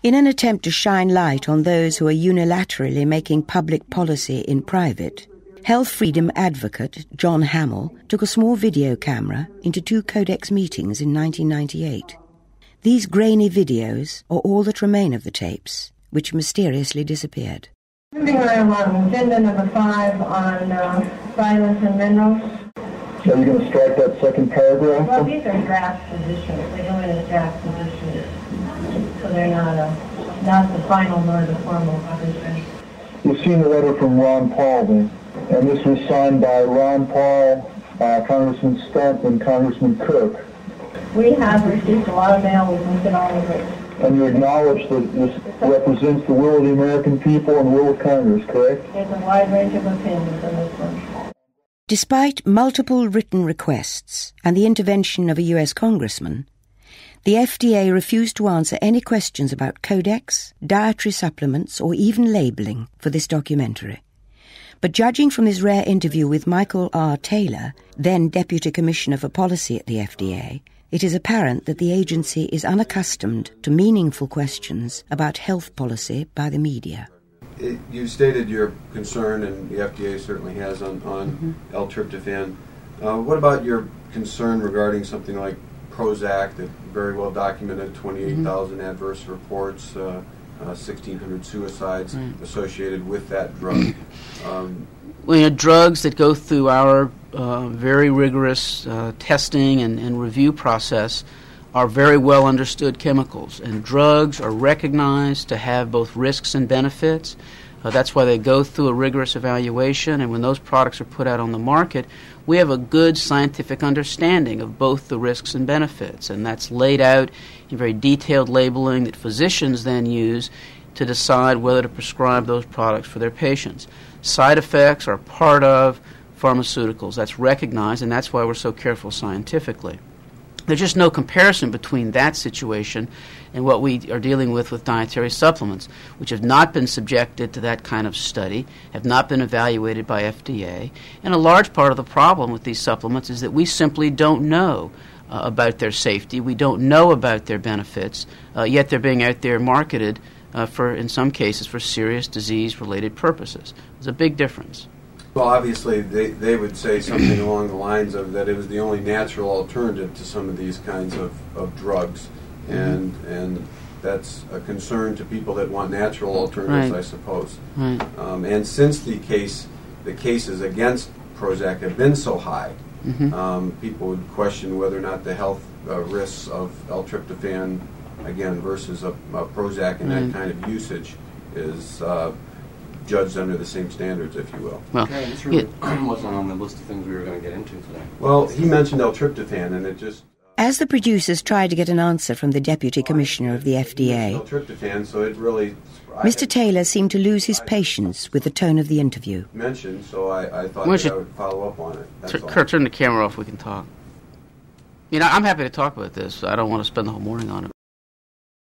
In an attempt to shine light on those who are unilaterally making public policy in private, health freedom advocate John Hamill took a small video camera into 2 Codex meetings in 1998. These grainy videos are all that remain of the tapes, which mysteriously disappeared. Moving right along, agenda number 5 on violence and minerals. So are you going to strike that second paragraph? Well, these are draft positions. They go in as draft positions. So they're not the final nor the formal position. You've seen the letter from Ron Paul then, and this was signed by Ron Paul, Congressman Stump, and Congressman Cook. We have received a lot of mail. We've looked at all of it. And you acknowledge that this represents the will of the American people and the will of Congress, correct? There's a wide range of opinions on this one. Despite multiple written requests and the intervention of a US congressman, the FDA refused to answer any questions about codex, dietary supplements, or even labelling for this documentary. But judging from this rare interview with Michael R. Taylor, then Deputy Commissioner for Policy at the FDA, it is apparent that the agency is unaccustomed to meaningful questions about health policy by the media. You stated your concern, and the FDA certainly has, on L-tryptophan. What about your concern regarding something like Prozac, that very well documented 28,000 adverse reports, 1,600 suicides associated with that drug? Drugs that go through our very rigorous testing and review process are very well understood chemicals, and drugs are recognized to have both risks and benefits. That's why they go through a rigorous evaluation, and when those products are put out on the market, we have a good scientific understanding of both the risks and benefits, and that's laid out in very detailed labeling that physicians then use to decide whether to prescribe those products for their patients. Side effects are part of pharmaceuticals. That's recognized, and that's why we're so careful scientifically. There's just no comparison between that situation and what we are dealing with dietary supplements, which have not been subjected to that kind of study, have not been evaluated by FDA. And a large part of the problem with these supplements is that we simply don't know about their safety. We don't know about their benefits, yet they're being out there marketed for, in some cases, for serious disease-related purposes. There's a big difference. Well, obviously, they would say something along the lines of that it was the only natural alternative to some of these kinds of drugs, and that's a concern to people that want natural alternatives, I suppose. Right. And since the cases against Prozac have been so high, people would question whether or not the health risks of L-tryptophan, again, versus a Prozac and that kind of usage is judged under the same standards, if you will. Well, this really wasn't on the list of things we were going to get into today. Well, he mentioned L-tryptophan, and it just... As the producers tried to get an answer from the Deputy Commissioner of the FDA, L-tryptophan, so it really... Mr. Taylor seemed to lose his patience with the tone of the interview. Mentioned, so I thought that I would follow up on it. Kurt, turn the camera off, we can talk. I'm happy to talk about this. I don't want to spend the whole morning on it.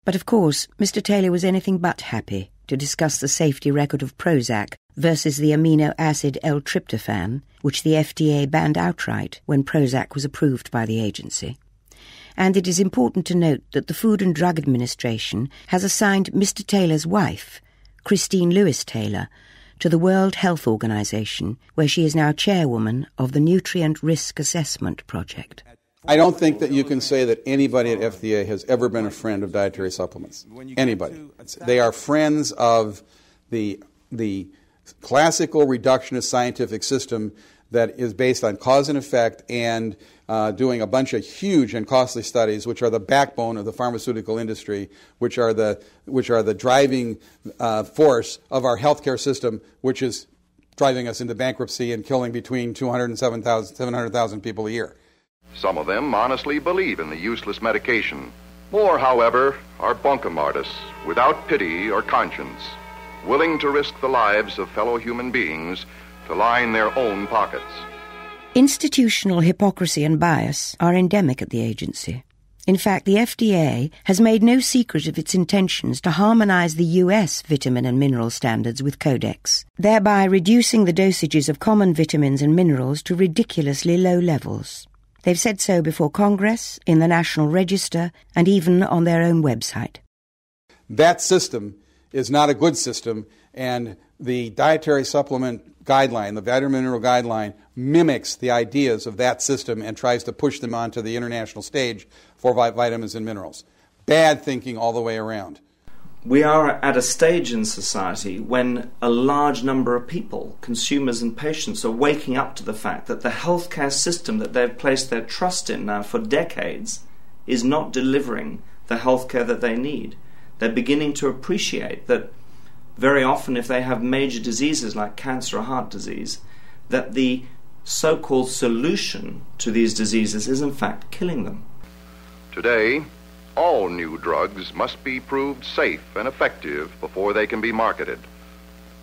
But of course, Mr. Taylor was anything but happy to discuss the safety record of Prozac versus the amino acid L-tryptophan, which the FDA banned outright when Prozac was approved by the agency. And it is important to note that the Food and Drug Administration has assigned Mr. Taylor's wife, Christine Lewis Taylor, to the World Health Organization, where she is now chairwoman of the Nutrient Risk Assessment Project. I don't think that you can say that anybody at FDA has ever been a friend of dietary supplements. Anybody. They are friends of the classical reductionist scientific system that is based on cause and effect and doing a bunch of huge and costly studies, which are the backbone of the pharmaceutical industry, which are the driving force of our healthcare system, which is driving us into bankruptcy and killing between 200,000 and 700,000 people a year. Some of them honestly believe in the useless medication. More, however, are bunkum artists without pity or conscience, willing to risk the lives of fellow human beings to line their own pockets. Institutional hypocrisy and bias are endemic at the agency. In fact, the FDA has made no secret of its intentions to harmonize the US vitamin and mineral standards with Codex, thereby reducing the dosages of common vitamins and minerals to ridiculously low levels. They've said so before Congress, in the National Register, and even on their own website. That system is not a good system, and the dietary supplement guideline, the vitamin mineral guideline, mimics the ideas of that system and tries to push them onto the international stage for vitamins and minerals. Bad thinking all the way around. We are at a stage in society when a large number of people, consumers and patients, are waking up to the fact that the healthcare system that they've placed their trust in now for decades is not delivering the healthcare that they need. They're beginning to appreciate that very often if they have major diseases like cancer or heart disease, that the so-called solution to these diseases is in fact killing them. Today, all new drugs must be proved safe and effective before they can be marketed.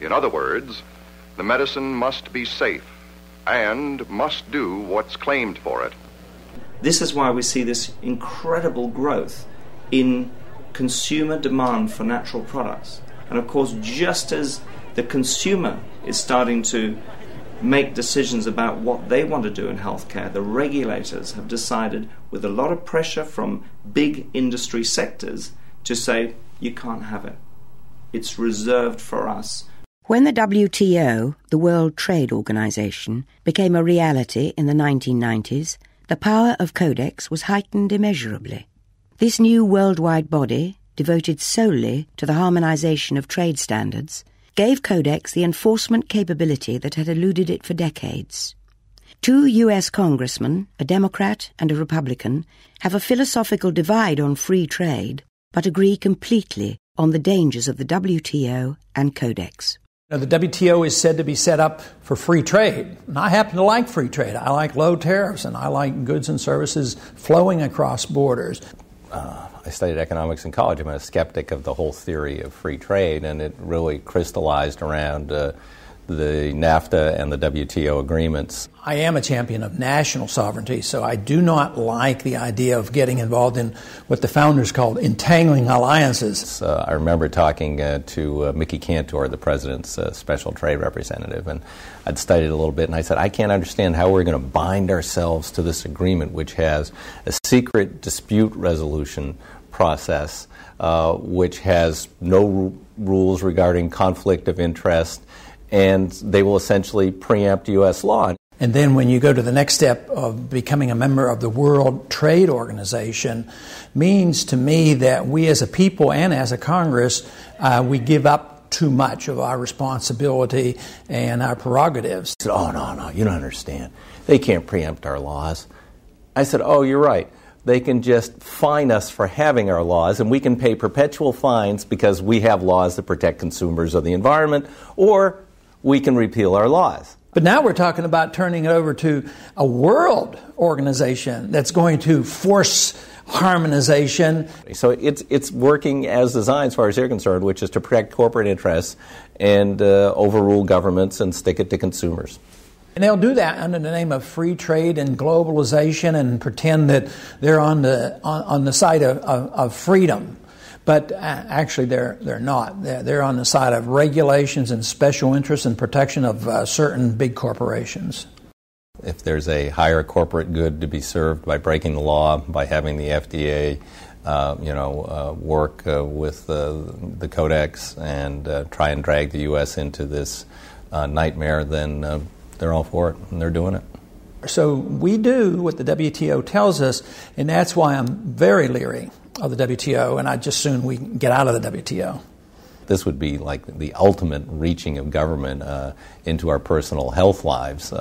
In other words, the medicine must be safe and must do what's claimed for it. This is why we see this incredible growth in consumer demand for natural products. And of course, just as the consumer is starting to make decisions about what they want to do in healthcare, the regulators have decided, with a lot of pressure from big industry sectors, to say, you can't have it. It's reserved for us. When the WTO, the World Trade Organization, became a reality in the 1990s, the power of Codex was heightened immeasurably. This new worldwide body, devoted solely to the harmonization of trade standards, gave Codex the enforcement capability that had eluded it for decades. 2 U.S. congressmen, a Democrat and a Republican, have a philosophical divide on free trade, but agree completely on the dangers of the WTO and Codex. The WTO is said to be set up for free trade, and I happen to like free trade. I like low tariffs, and I like goods and services flowing across borders. I studied economics in college. I'm a skeptic of the whole theory of free trade, and it really crystallized around the NAFTA and the WTO agreements. I am a champion of national sovereignty, so I do not like the idea of getting involved in what the founders called entangling alliances. I remember talking to Mickey Cantor, the president's special trade representative, and I'd studied a little bit, and I said, I can't understand how we're going to bind ourselves to this agreement, which has a secret dispute resolution process, which has no rules regarding conflict of interest, and they will essentially preempt U.S. law. And then when you go to the next step of becoming a member of the World Trade Organization, means to me that we as a people and as a Congress, we give up too much of our responsibility and our prerogatives. I said, no, you don't understand. They can't preempt our laws. I said, oh, you're right. They can just fine us for having our laws, and we can pay perpetual fines because we have laws that protect consumers or the environment, or we can repeal our laws. But now we're talking about turning it over to a world organization that's going to force harmonization. So it's working as designed as far as they're concerned, which is to protect corporate interests and overrule governments and stick it to consumers. And they'll do that under the name of free trade and globalization and pretend that they're on the side of freedom. But actually, they're not. They're on the side of regulations and special interests and protection of certain big corporations. If there's a higher corporate good to be served by breaking the law, by having the FDA, work with the Codex and try and drag the U.S. into this nightmare, then they're all for it, and they're doing it. So we do what the WTO tells us, and that's why I'm very leery of the WTO, and I'd just soon we get out of the WTO. This would be like the ultimate reaching of government into our personal health lives,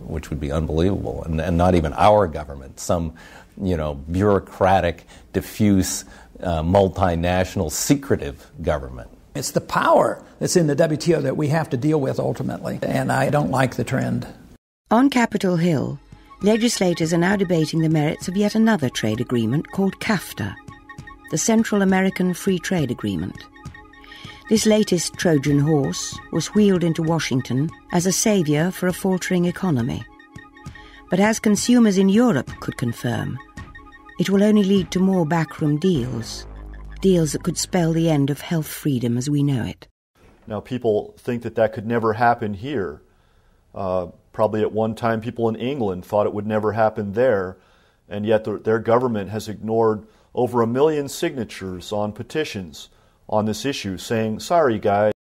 which would be unbelievable. And not even our government, some bureaucratic, diffuse, multinational, secretive government. It's the power that's in the WTO that we have to deal with ultimately, and I don't like the trend. On Capitol Hill, legislators are now debating the merits of yet another trade agreement called CAFTA, the Central American Free Trade Agreement. This latest Trojan horse was wheeled into Washington as a saviour for a faltering economy. But as consumers in Europe could confirm, it will only lead to more backroom deals that could spell the end of health freedom as we know it. Now, people think that could never happen here. Probably at one time people in England thought it would never happen there, and yet their government has ignored over 1 million signatures on petitions on this issue, saying, sorry guys,